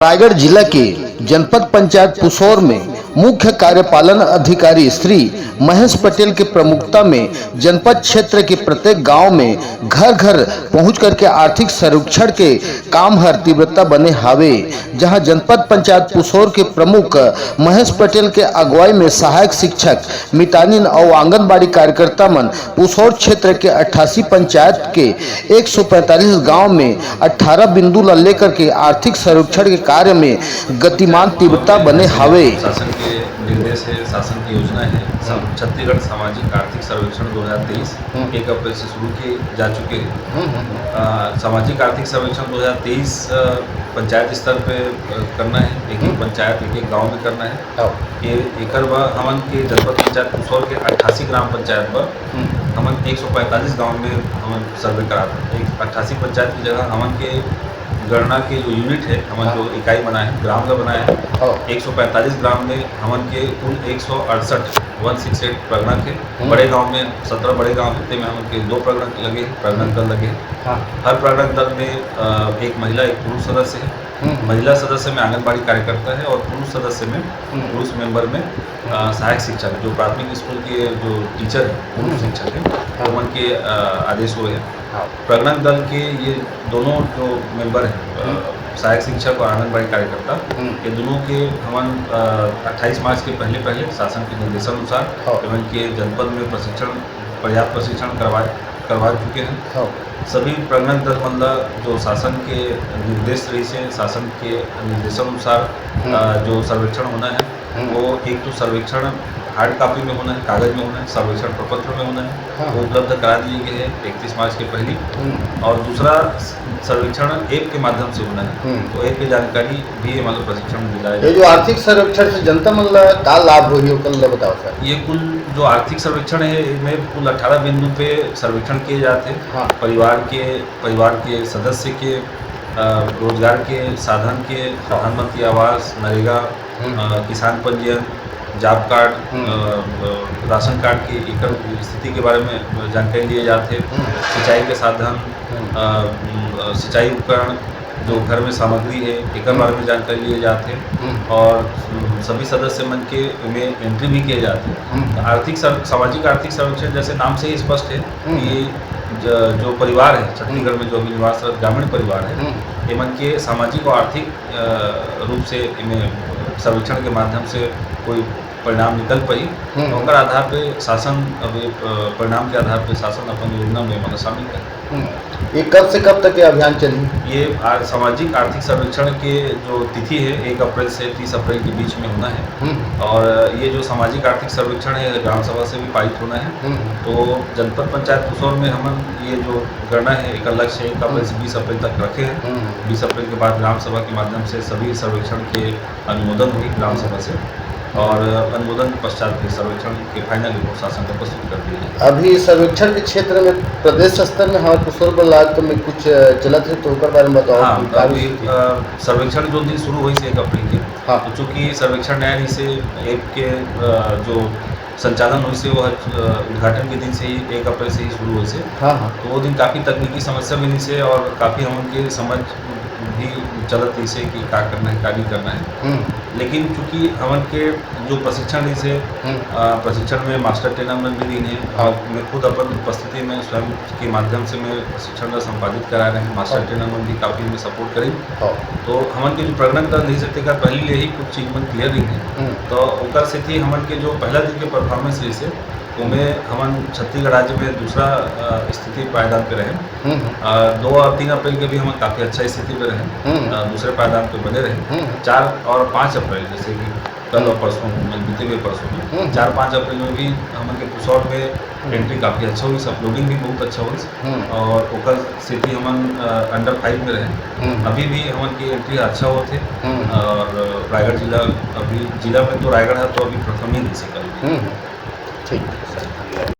रायगढ़ जिला के जनपद पंचायत पुसौर में मुख्य कार्यपालन अधिकारी श्री महेश पटेल के प्रमुखता में जनपद क्षेत्र के प्रत्येक गांव में घर घर पहुंच करके आर्थिक सर्वेक्षण के काम हर तीव्रता बने हावे। जहां जनपद पंचायत पुसौर के प्रमुख महेश पटेल के अगुवाई में सहायक शिक्षक मितानिन और आंगनबाड़ी कार्यकर्ता मन पुसौर क्षेत्र के 88 पंचायत के 145 गाँव में 18 बिंदु ला लेकर के आर्थिक सर्वेक्षण के कार्य में गतिमान तीव्रता बने हावे। शासन के निर्देश है, शासन की योजना है। छत्तीसगढ़ सामाजिक आर्थिक सर्वेक्षण 2023 1 अप्रैल से शुरू किए जा चुके हैं। सामाजिक आर्थिक सर्वेक्षण 2023 पंचायत स्तर पे करना है, एक एक पंचायत एक एक गांव में करना है। ये एकर बा हमन के जनपद पंचायत पुसौर के 88 ग्राम पंचायत पर हमन 145 गांव में हमन सर्वे कराते हैं। 88 पंचायत की जगह हमन के गणना के जो यूनिट है, हमन जो इकाई बनाए हैं, ग्राम का बनाया है। 145 ग्राम में हमन के कुल 168 प्रगणक है। बड़े गांव में 17 बड़े गांव होते में हमन के 2 प्रगणक लगे, प्रगणक दल लगे। हर प्रगणक दल में एक महिला एक पुरुष सदस्य है। महिला सदस्य में आंगनबाड़ी कार्यकर्ता है और पुरुष सदस्य में पुरुष मेंबर में सहायक शिक्षक, जो प्राथमिक स्कूल के जो टीचर है, पुरुष शिक्षक है, उमन के आदेश हुए हैं। प्रगणक दल के ये दोनों जो मेंबर हैं, सहायक शिक्षक और आंगनबाड़ी कार्यकर्ता, ये दोनों के हमन 28 मार्च के पहले शासन के निर्देशानुसार एवं के जनपद में पर्याप्त प्रशिक्षण करवा चुके हैं। सभी प्रगणक दल मतलब जो शासन के निर्देश रही से, शासन के निर्देशानुसार जो सर्वेक्षण होना है, वो एक तो सर्वेक्षण हार्ड कॉपी में होना है, कागज में होना है, सर्वेक्षण प्रपत्र में होना है, वो उपलब्ध करा दिए गए हैं 31 मार्च के पहले। और दूसरा सर्वेक्षण ऐप के माध्यम से होना है, तो ऐप की जानकारी भी मतलब प्रशिक्षण दिलाया जाए। ये जो आर्थिक सर्वेक्षण से जनता मतलब का लाभ हो कल बताओ सर। ये कुल जो आर्थिक सर्वेक्षण है, इसमें कुल 18 बिंदु पे सर्वेक्षण किए जाते हैं। परिवार के सदस्य के, रोजगार के साधन के, प्रधानमंत्री आवास, नरेगा, किसान पंजीयन, जॉब कार्ड, राशन कार्ड की एकर स्थिति के बारे में जानकारी लिए जाते हैं। सिंचाई के साधन, सिंचाई उपकरण, जो घर में सामग्री है, एकर बारे में जानकारी लिए जाते हैं। और सभी सदस्य मन के में एंट्री भी किए जाते हैं। सामाजिक आर्थिक सर्वेक्षण जैसे नाम से ही स्पष्ट है कि जो परिवार है छत्तीसगढ़ में, जो भी निवास ग्रामीण परिवार है, एमन के सामाजिक और आर्थिक रूप से इन्हें सर्वेक्षण के माध्यम से कोई परिणाम निकल पाई, और आधार पे शासन अभी परिणाम के आधार पे शासन अपन योजना में मतलब शामिल करे। ये कब से कब तक ये अभियान चली? ये सामाजिक आर्थिक सर्वेक्षण के जो तिथि है 1 अप्रैल से 30 अप्रैल के बीच में होना है। और ये जो सामाजिक आर्थिक सर्वेक्षण है ग्राम सभा से भी पारित होना है। तो जनपद पंचायत पुसौर में हम ये जो गणना है एक लक्ष्य 1 अप्रैल से 20 अप्रैल तक रखे हैं। 20 अप्रैल के बाद ग्राम सभा के माध्यम से सभी सर्वेक्षण के अनुमोदन हुई ग्राम सभा से, और अनुमोदन के पश्चात फिर सर्वेक्षण के फाइनल रिपोर्ट शासन को प्रस्तुत कर दी है। अभी सर्वेक्षण के क्षेत्र में प्रदेश स्तर में हमारे पुसौर ब्लॉक में कुछ चलत है, तो बारे में बताओ। हाँ, अभी सर्वेक्षण जो दिन शुरू हुई 1 अप्रैल के, तो चूँकि सर्वेक्षण न्याय से ऐप के जो संचालन हुई से, वो उद्घाटन के दिन से ही 1 अप्रैल से ही शुरू हुई से। तो वो दिन काफ़ी तकनीकी समस्या मिली से, और काफ़ी हम उनके समझ भी चलत इसे कि क्या करना है क्या नहीं करना है। लेकिन चूँकि हमन के जो प्रशिक्षण इसे प्रशिक्षण में मास्टर ट्रेनर भी दी हैं, और मैं खुद अपन उपस्थिति में स्वयं के माध्यम से मैं प्रशिक्षण का संपादित करा रहे हैं। मास्टर ट्रेनर भी काफ़ी में सपोर्ट करें। तो हमन के जो प्रगणक दल नहीं सकते का पहले ले ही कुछ चीज मन क्लियर नहीं है, तो ओकर से थी हमन के जो पहला दिन के परफॉर्मेंस रही से उनमें हमन छत्तीसगढ़ राज्य में दूसरा स्थिति पायदान पे रहे। 2 और 3 अप्रैल के भी हम काफ़ी अच्छा स्थिति पे रहे, दूसरे पायदान पे बने रहे। 4 और 5 अप्रैल जैसे कि कल और परसों बीते हुए परसों में 4-5 अप्रैल में भी हमन के पुसौर में एंट्री काफ़ी अच्छा हुई, अपलोडिंग भी बहुत अच्छा हुई, और ओकर स्थिति हमन अंडर 5 में रहे। अभी भी हमन की एंट्री अच्छा होते, और रायगढ़ जिला अभी जिला में तो रायगढ़ है, तो अभी प्रथम ही नहीं से कल। ठीक है।